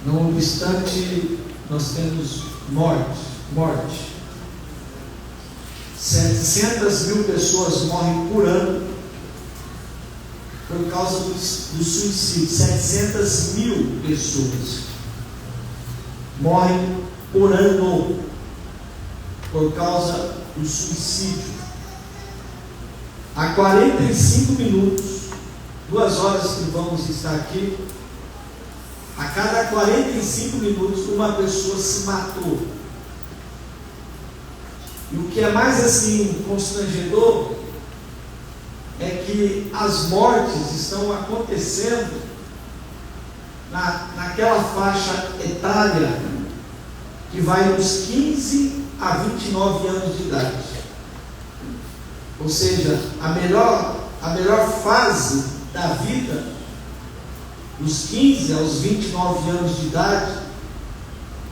Não obstante, nós temos morte. 700 mil pessoas morrem por ano por causa do suicídio. 700 mil pessoas morrem por ano por causa do suicídio. Há 45 minutos, 2 horas que vamos estar aqui, a cada 45 minutos uma pessoa se matou. E o que é mais assim constrangedor é que as mortes estão acontecendo naquela faixa etária que vai dos 15 a 29 anos de idade. Ou seja, a melhor fase da vida, dos 15 aos 29 anos de idade,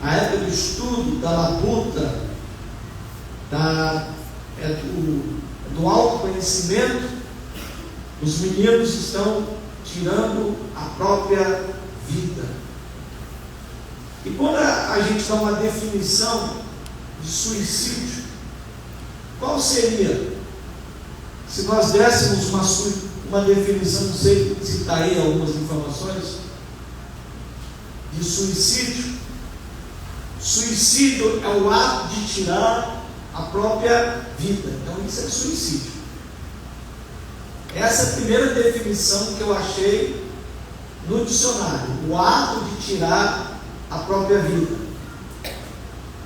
a época do estudo, da labuta, do autoconhecimento, os meninos estão tirando a própria vida. E quando a gente dá uma definição de suicídio, qual seria? Se nós dessemos uma definição, não sei se está aí algumas informações, de suicídio. Suicídio é o ato de tirar a própria vida. Então isso é suicídio. Essa é a primeira definição que eu achei no dicionário, o ato de tirar a própria vida.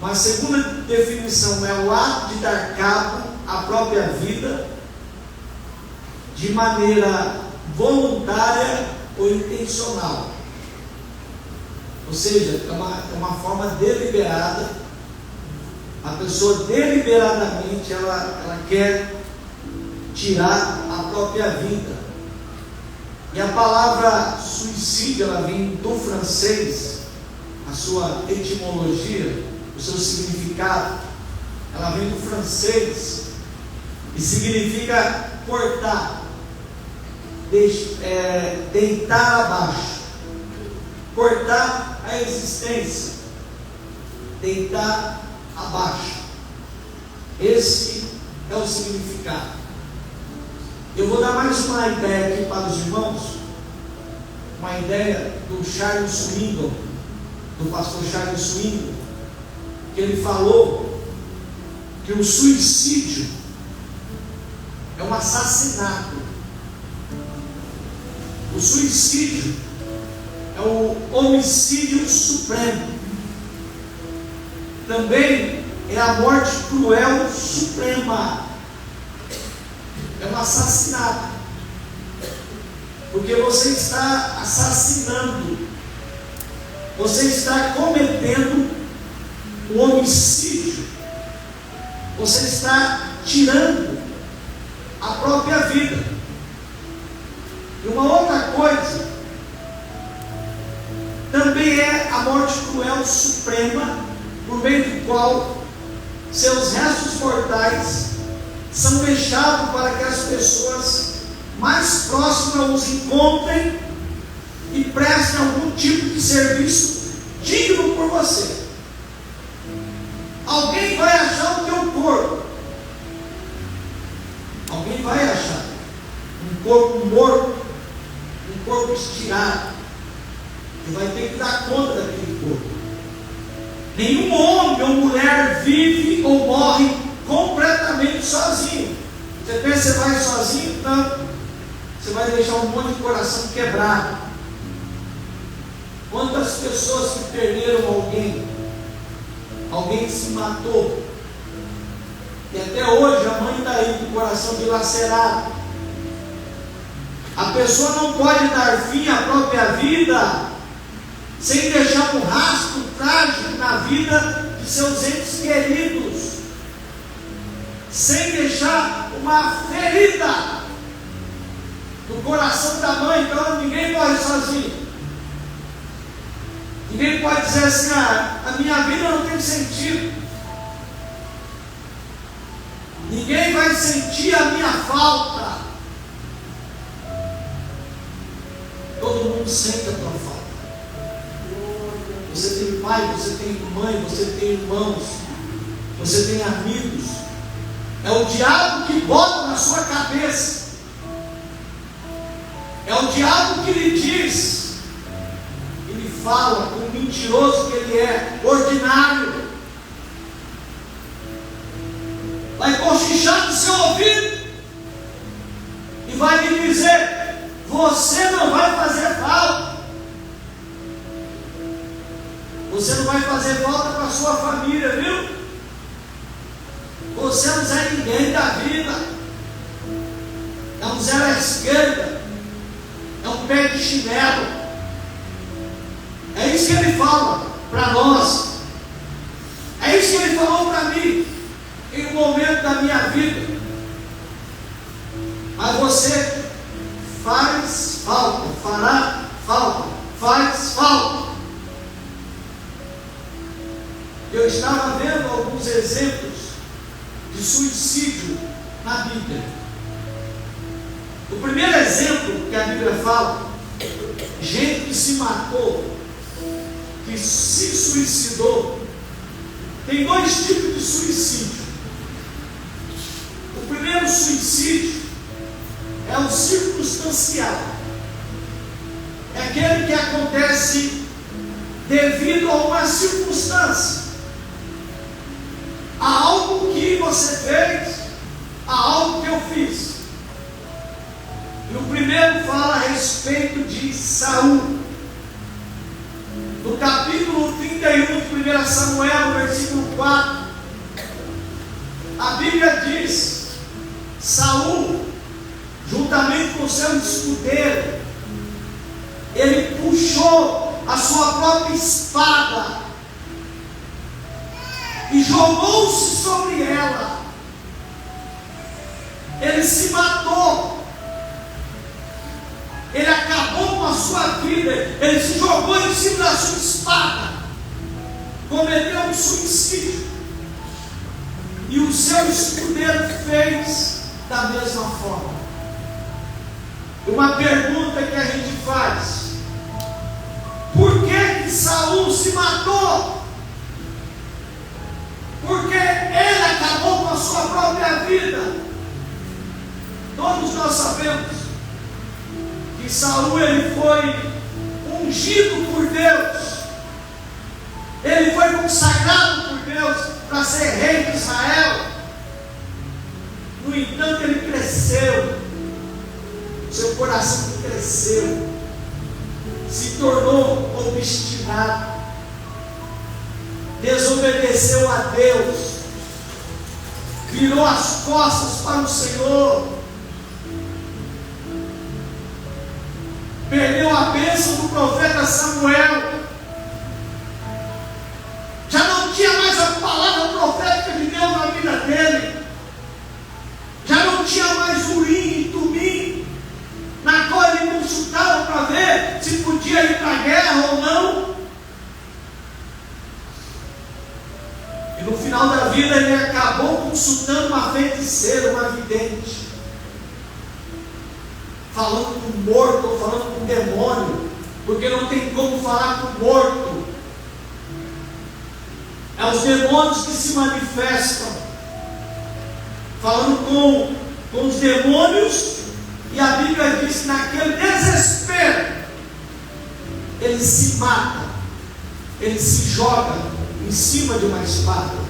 Uma segunda definição é o ato de dar cabo à própria vida de maneira voluntária ou intencional. Ou seja, é uma forma deliberada. A pessoa deliberadamente ela quer tirar a própria vida. E a palavra suicídio, ela vem do francês, a sua etimologia, o seu significado, ela vem do francês e significa cortar, deitar abaixo, cortar a existência, deitar abaixo. Esse é o significado. Eu vou dar mais uma ideia aqui para os irmãos, uma ideia do Charles Swindoll, do pastor Charles Swindoll, que ele falou que o suicídio é um assassinato. O suicídio é o homicídio supremo. Também é a morte cruel suprema. É um assassinato. Porque você está assassinando. Você está cometendo o homicídio. Você está tirando a própria vida. E uma outra coisa também é a morte cruel suprema, por meio do qual seus restos mortais são deixados para que as pessoas mais próximas os encontrem e prestem algum tipo de serviço digno por você. Alguém vai achar o teu corpo. Alguém vai achar um corpo morto, um corpo estirado, e vai ter que dar conta daquele corpo. Nenhum homem ou mulher vive ou morre completamente sozinho. Você pensa que você vai sozinho? Não. Você vai deixar um monte de coração quebrado. Quantas pessoas que perderam alguém? Alguém se matou. E até hoje a mãe está aí com o coração dilacerado. A pessoa não pode dar fim à própria vida sem deixar um rastro trágico na vida de seus entes queridos, sem deixar uma ferida no coração da mãe. Então ninguém morre sozinho. Ninguém pode dizer assim: a minha vida não tem sentido. Ninguém vai sentir a minha falta. Todo mundo sente a tua falta. você tem pai, você tem mãe, você tem irmãos, você tem amigos. É o diabo que bota na sua cabeça. É o diabo que lhe diz, ele fala com o mentiroso que ele é, ordinário. Vai cochichar no seu ouvido e vai lhe dizer: você não vai fazer falta. Você não vai fazer falta para a sua família, viu? Você não é ninguém da vida. É um zero à esquerda. É um pé de chinelo. É isso que ele fala para nós. É isso que ele falou para mim em um momento da minha vida. Mas você faz falta, fará falta, faz falta. Eu estava vendo alguns exemplos de suicídio na Bíblia. O primeiro exemplo que a Bíblia fala, gente que se matou, que se suicidou. Tem dois tipos de suicídio. O primeiro suicídio é o circunstancial. É aquele que acontece devido a uma circunstância. Há algo que você fez, há algo que eu fiz. E o primeiro fala a respeito de Saul. No capítulo 31 de 1 Samuel, versículo 4, a Bíblia diz: Saul, juntamente com seu escudeiro, ele puxou a sua própria espada e jogou-se sobre ela. Ele se matou. Ele acabou com a sua vida. Ele se jogou em cima da sua espada. Cometeu um suicídio. E o seu escudeiro fez da mesma forma. Uma pergunta que a gente faz: por que Saul se matou? Porque ele acabou com a sua própria vida. Todos nós sabemos que Saul ele foi ungido por Deus. Ele foi consagrado por Deus para ser rei de Israel. No entanto, ele cresceu. Seu coração cresceu. Se tornou obstinado. Desobedeceu a Deus, virou as costas para o Senhor, perdeu a bênção do profeta Samuel, já não tinha mais a palavra profética de Deus na vida dele, já não tinha mais Urim e Tumim, na qual ele consultava para ver se podia ir para a guerra ou não. E no final da vida ele acabou consultando uma feiticeira, uma vidente, falando com o morto ou falando com o demônio, porque não tem como falar com o morto. É os demônios que se manifestam, falando com os demônios. E a Bíblia diz que naquele desespero ele se mata, ele se joga em cima de uma espada.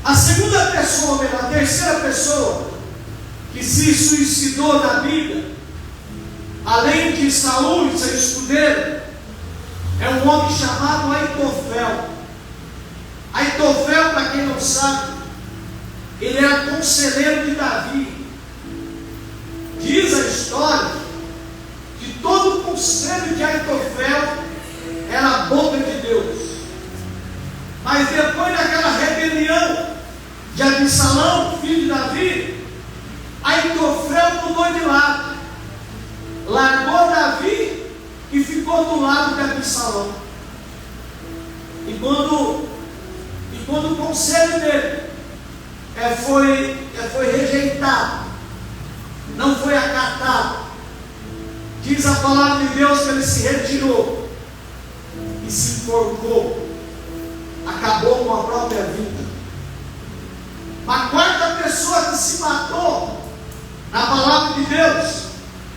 A segunda pessoa, a terceira pessoa que se suicidou na Bíblia, além de Saul e seu escudeiro, é um homem chamado Aitofel. Aitofel, para quem não sabe, ele era conselheiro de Davi. Diz a história que todo o conselho de Aitofel era a boca de Deus. Mas depois daquela rebelião de Absalão, filho de Davi, Aitofel mudou de lado, largou Davi e ficou do lado de Absalão. E quando o conselho dele foi rejeitado, não foi acatado, diz a palavra de Deus que ele se retirou e e se enforcou, acabou com a própria vida. Uma quarta pessoa que se matou, na palavra de Deus,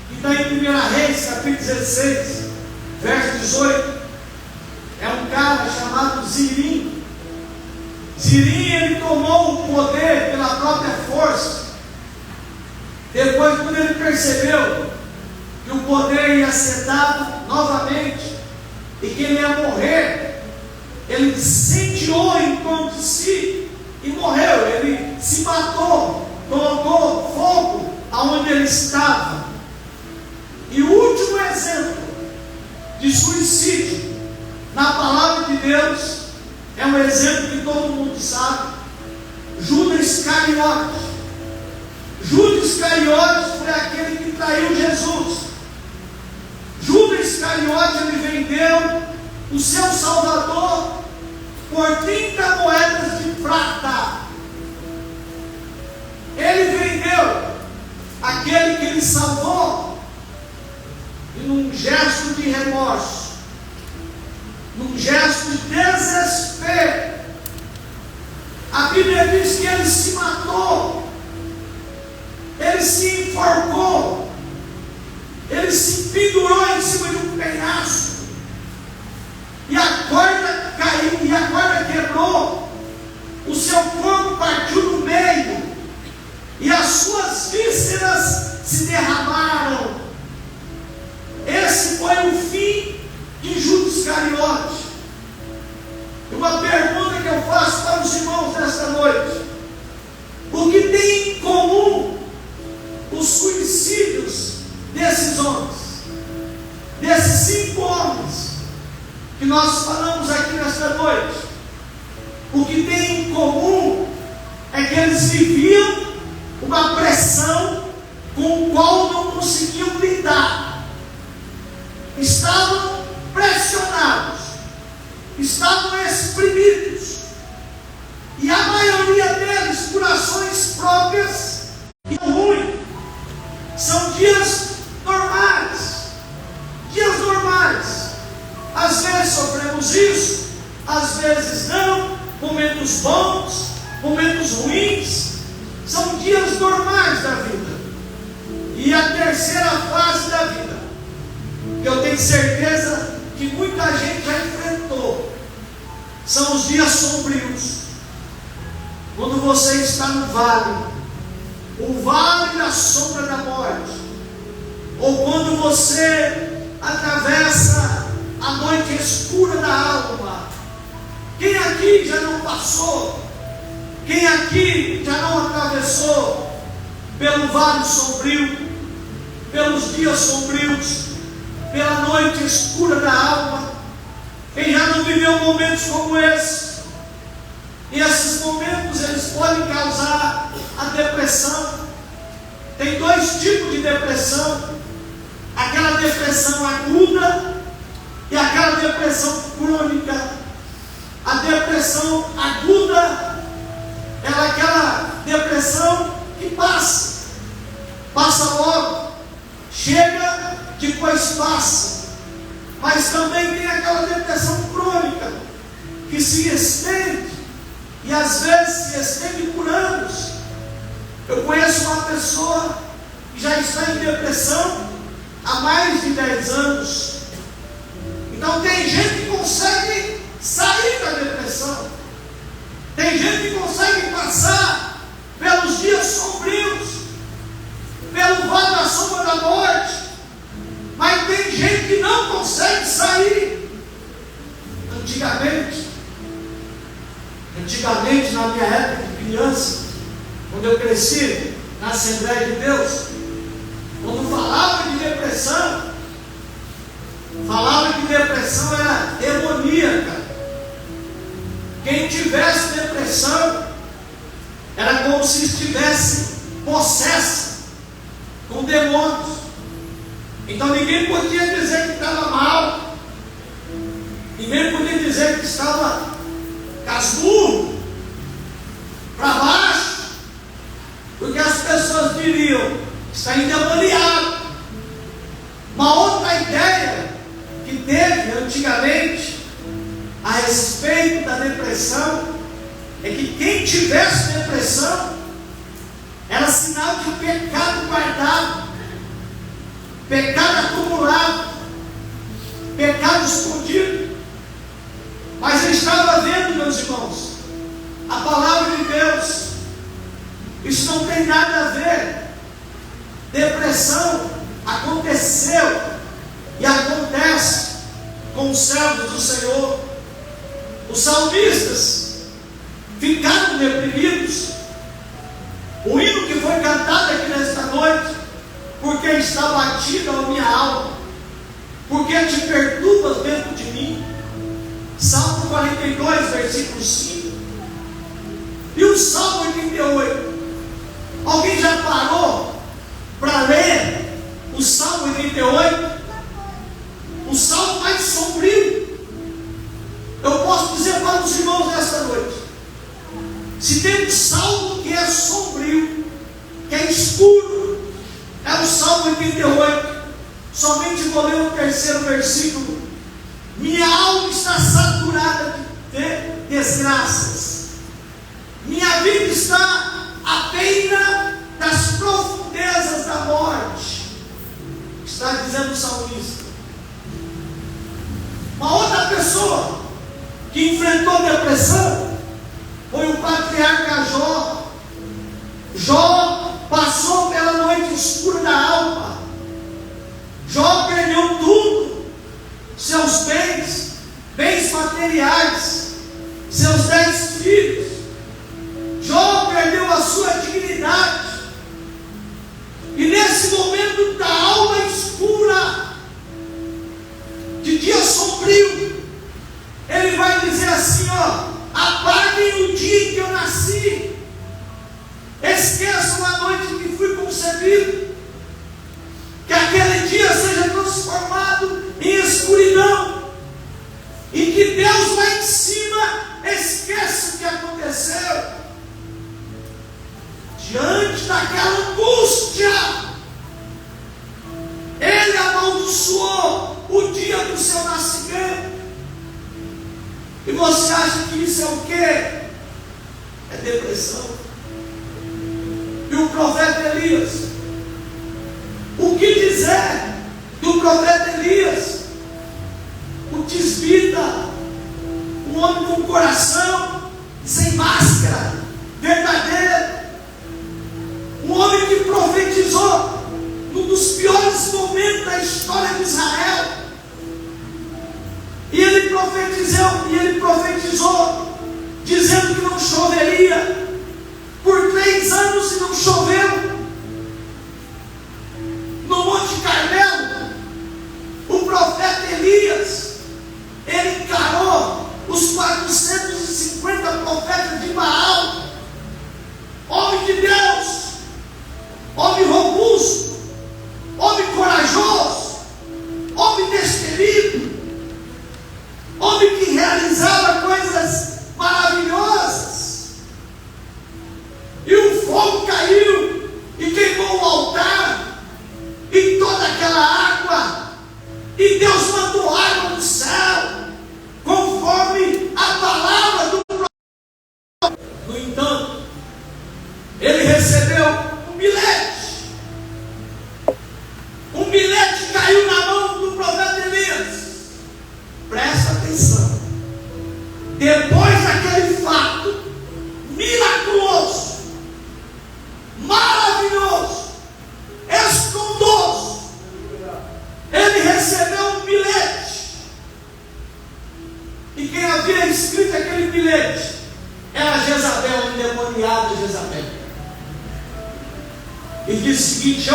que está em 1 Reis, capítulo 16, verso 18, é um cara chamado Zirim. Zirim, ele tomou o poder pela própria força. Depois, quando ele percebeu que o poder ia ser dado novamente e que ele ia morrer, ele incendiou em torno de si e morreu. Ele se matou, colocou fogo aonde ele estava. E o último exemplo de suicídio na palavra de Deus é um exemplo que todo mundo sabe: Judas Iscariote. Judas Iscariote foi aquele que traiu Jesus. Judas Iscariote, ele vendeu o seu Salvador por 30 moedas de prata. Ele vendeu aquele que ele salvou, e num gesto de remorso, num gesto de desespero, a Bíblia diz que ele se matou, ele se enforcou, ele se pendurou em cima de um penhasco, e a corda caiu, e a corda quebrou, o seu corpo partiu no meio, e as suas vísceras se derramaram. Esse foi o fim de Judas Iscariote. Uma pergunta que eu faço para os irmãos nesta noite: o que tem em comum os suicídios desses homens, desses 5 homens que nós falamos aqui nesta noite? O que tem em comum é que eles viviam uma pressão com a qual não conseguiam lidar. Estavam pressionados, estavam exprimidos, e a maioria deles por ações próprias e ruins. São dias normais, às vezes sofremos isso, às vezes não, momentos bons, momentos ruins, são dias normais da vida. E a terceira fase da vida, que eu tenho certeza que muita gente já enfrentou, são os dias sombrios, quando você está no vale, o vale da sombra da morte, ou quando você atravessa a noite escura da alma. Quem aqui já não passou? Quem aqui já não atravessou pelo vale sombrio, pelos dias sombrios, pela noite escura da alma? Quem já não viveu momentos como esse? E esses momentos, eles podem causar a depressão. Tem 2 tipos de depressão: aquela depressão aguda e aquela depressão crônica. A depressão aguda é aquela depressão que passa logo, chega, depois passa. Mas também tem aquela depressão crônica que se estende, e às vezes se estende por anos. Eu conheço uma pessoa que já está em depressão há mais de 10 anos. Então tem gente que consegue sair da depressão, tem gente que consegue passar pelos dias sombrios, pelo vale da sombra da morte, mas tem gente que não consegue sair. Antigamente, na minha época de criança, quando eu cresci na Assembleia de Deus, quando falava de depressão, falava que depressão era demoníaca. Quem tivesse depressão era como se estivesse possessa com demônios. Então ninguém podia dizer que estava mal, ninguém podia dizer que estava casmurro, para baixo, porque as pessoas diriam: está endemoniado. Uma outra ideia que teve antigamente depressão é que quem tivesse depressão era sinal de pecado guardado, pecado acumulado, pecado escondido. Mas eu estava vendo, meus irmãos, a palavra de Deus. Isso não tem nada a ver. Depressão aconteceu e acontece com os servos do Senhor. Os salmistas ficaram deprimidos. O hino que foi cantado aqui nesta noite: porque está batida a minha alma, porque te perturbas dentro de mim. Salmo 42, versículo 5. E o Salmo 88. Alguém já parou para ler o Salmo 88? O salmo mais sombrio. Eu posso dizer para os irmãos nesta noite: se tem um salmo que é sombrio, que é escuro, é o Salmo 88. Somente vou ler o terceiro versículo. Minha alma está saturada de desgraças, minha vida está à beira das profundezas da morte, está dizendo o salmista. Uma outra pessoa que enfrentou depressão foi o patriarca Jó. Jó passou pela noite escura da alma. Jó perdeu tudo: seus bens materiais, seus 10 filhos. Jó perdeu a sua dignidade. E nesse momento da alma escura, de dia sombrio, ele vai dizer assim: apaguem o dia em que eu nasci, esqueçam a noite em que fui concebido, que aquele dia seja transformado em escuridão, e que Deus lá em cima esqueça o que aconteceu. Diante daquela angústia, ele amaldiçoou o dia do seu nascimento. E você acha que isso é o quê? É depressão. E o profeta Elias, o que dizer do profeta Elias? O tisbita, um homem com coração sem máscara, verdadeiro, um homem que profetizou num dos piores momentos da história de Israel. E ele profetizou dizendo que não choveria por 3 anos, e não choveu. No Monte Carmelo, o profeta Elias, ele encarou os 450 profetas de Baal. Homem de Deus, homem robusto, homem corajoso, homem destemido, homem que realizava coisas maravilhosas. E o fogo caiu e queimou o altar e toda aquela água, e Deus mandou água do céu, conforme a palavra do profeta. No entanto, ele recebeu um bilhete. Um bilhete caiu na mão do profeta Elias. Presta atenção. Depois daquele fato miraculoso, maravilhoso, estrondoso, ele recebeu um bilhete. E quem havia escrito aquele bilhete era Jezabel, o endemoniado de Jezabel. E disse o seguinte: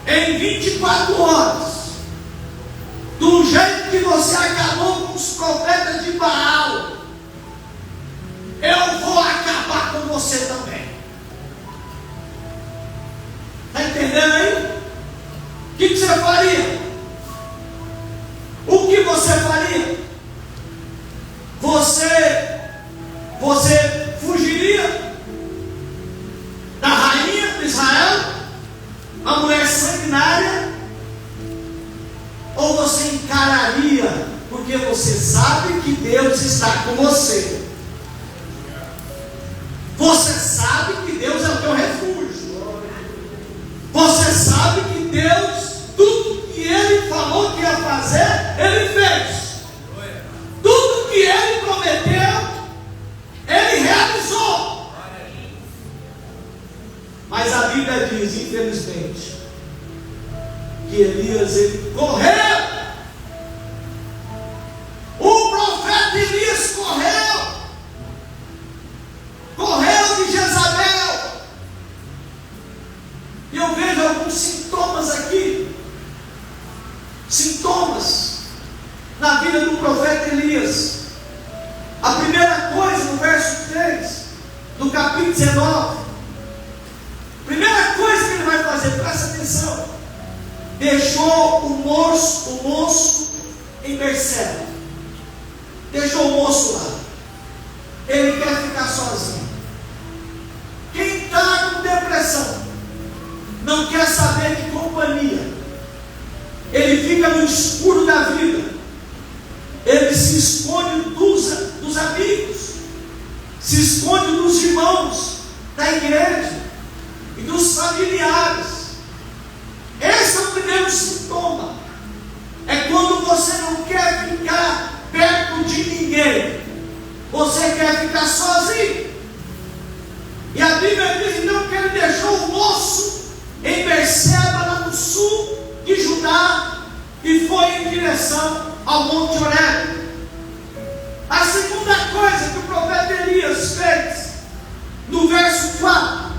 em 24 horas, do jeito que você acabou com os profetas de Baal, eu vou acabar com você também. Está entendendo aí? O que você faria? O que você faria? Você fugiria da rainha de Israel, a mulher sanguinária, ou você encararia, você sabe que Deus está com você. Você sabe que Deus é o teu refúgio. Você sabe que Deus, tudo que Ele falou que ia fazer, Ele fez. Tudo que Ele prometeu, Ele realizou. Mas a Bíblia diz, infelizmente, que Elias, ele correu. O profeta Elias correu de Jezabel. E eu vejo alguns sintomas aqui, sintomas na vida do profeta Elias. A primeira coisa, no verso 3 do capítulo 19, primeira coisa que ele vai fazer, presta atenção: deixou o moço em Berseba. Deixou o moço lá. Ele quer ficar sozinho. Quem está com depressão não quer saber de companhia. Ele fica no escuro da vida. Ele se esconde dos amigos, se esconde dos irmãos da igreja e dos familiares. Esse é o primeiro sintoma. É quando você não quer ficar perto de ninguém, você quer ficar sozinho. E a Bíblia diz então que ele deixou o moço em Berseba, lá no sul de Judá, e foi em direção ao Monte Horebe. A segunda coisa que o profeta Elias fez, no verso 4,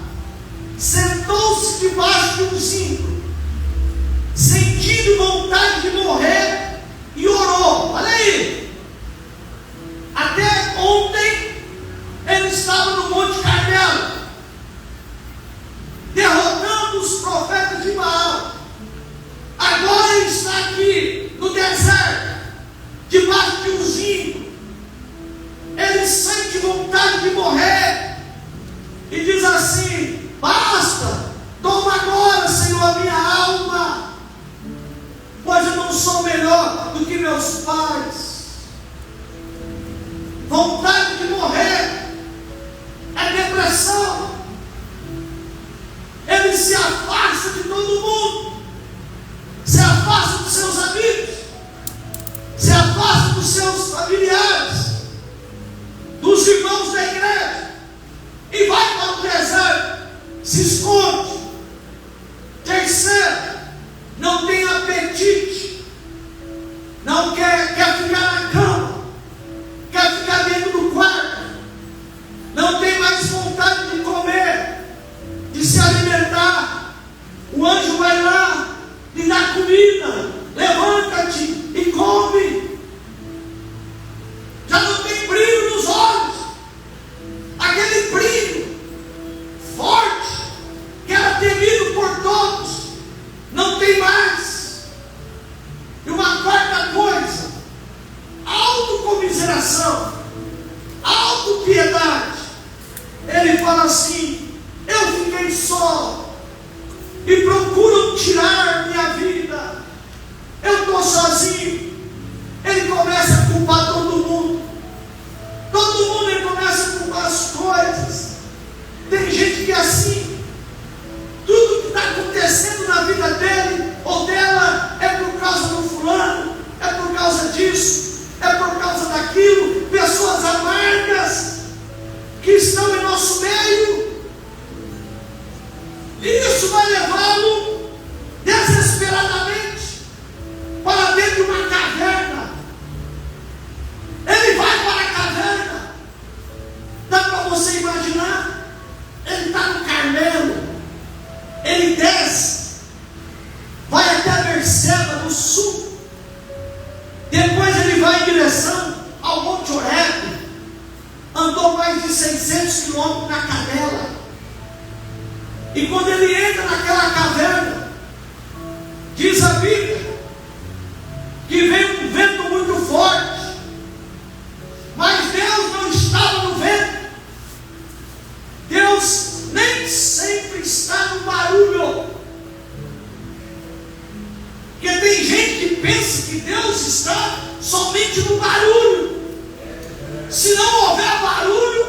sentou-se debaixo de um zimbro, sentindo vontade de morrer, e orou. Olha aí, até ontem ele estava no Monte Carmelo, derrotando os profetas de Baal. Agora ele está aqui no deserto, debaixo de um zimbro. Ele sente vontade de morrer e diz assim: basta, toma agora, Senhor, a minha alma, pois eu não sou melhor do que meus pais. Vontade de morrer é depressão. Ele se afasta de todo mundo, se afasta dos seus amigos, se afasta dos seus familiares, dos irmãos da igreja, e vai para o deserto, se esconde. Terceiro, não tem apetite, não quer ficar na cama, quer ficar dentro do quarto, não tem mais vontade de comer, de se alimentar. O anjo vai lá lhe dar comida, levanta-te e come. Já não tem brilho nos olhos, aquele brilho forte que era temido por todos, não tem mais. E uma quarta coisa, autocomiseração, autopiedade. Ele fala assim: eu fiquei só e procuram tirar minha vida, eu estou sozinho. Ele começa a culpar todo mundo, ele começa a culpar as coisas. Tem gente que é assim, tudo que está acontecendo na vida dele ou dela é por causa do fulano, é por causa disso, é por causa daquilo. Pessoas amargas que estão em nosso meio, e isso vai levá-lo desesperadamente para dentro de uma caverna. Ele vai para a caverna, dá para você imaginar? Ele está no Carmelo, ele desce, vai até Berseba, no sul, depois ele vai em direção ao Monte Horebe, andou mais de 600 quilômetros na canela. E quando ele entra naquela caverna, diz a Bíblia que veio um vento muito forte, mas Deus não estava no vento. Deus nem sempre está no barulho. Porque tem gente que pensa que Deus está somente somente no barulho. Se não houver barulho,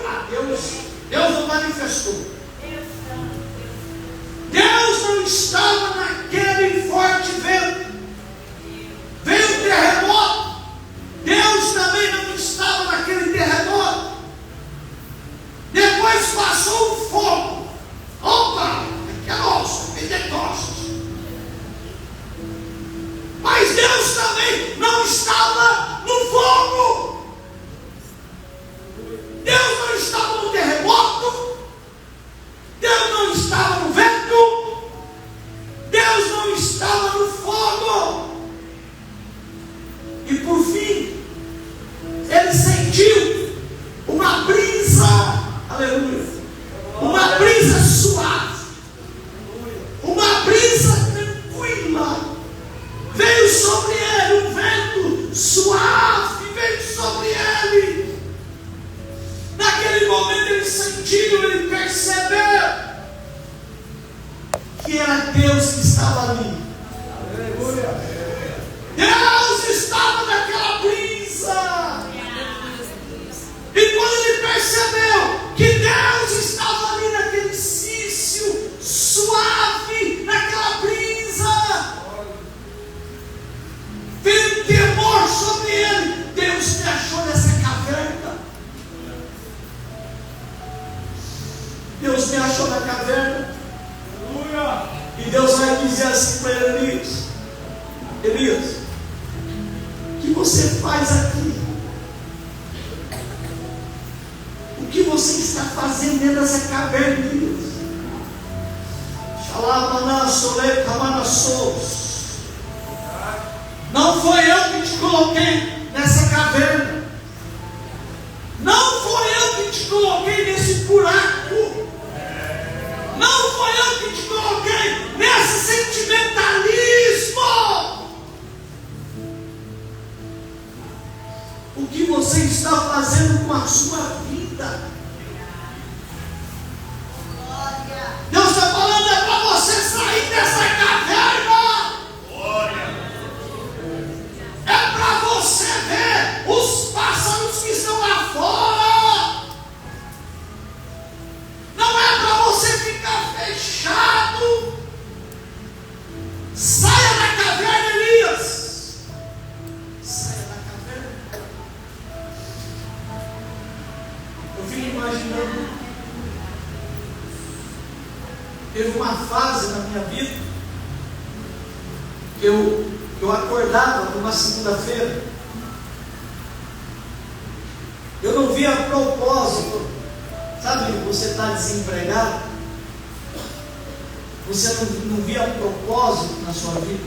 Deus não manifestou. Deus não estava naquele forte vento. Veio um terremoto. Deus também não estava naquele terremoto. Depois passou um fogo. Opa, que é nosso, Pentecostes. Mas Deus também não estava no fogo. Deus não estava no terremoto. Deus não estava no vento. Deus não estava no fogo. E por fim, ele sentiu uma brisa, aleluia, uma brisa suave, uma brisa tranquila. Veio sobre ele um vento suave, veio sobre ele. Naquele momento ele sentiu, ele percebeu que era Deus que estava ali. Deus estava naquela brisa. E quando ele percebeu que Deus estava ali naquele cício suave, naquela brisa, veio temor sobre ele. Deus me achou nessa caverna. Deus me achou na caverna. E Deus vai dizer assim para Elias: Elias, o que você faz aqui? O que você está fazendo dentro dessa caverna, Elias? Não foi eu que te coloquei nessa caverna. Não foi eu que te coloquei nesse buraco. Não foi eu que te coloquei nesse sentimentalismo. O que você está fazendo com a sua vida? Deus está falando, é para você sair dessa caverna. É para você ver os pássaros que estão lá fora. Não é para você ficar fechado. Saia da caverna, Elias. Saia da caverna. Eu fico imaginando. Teve uma fase na minha vida que eu acordava numa segunda-feira. Eu não via propósito. Sabe, você está desempregado, você não via propósito na sua vida.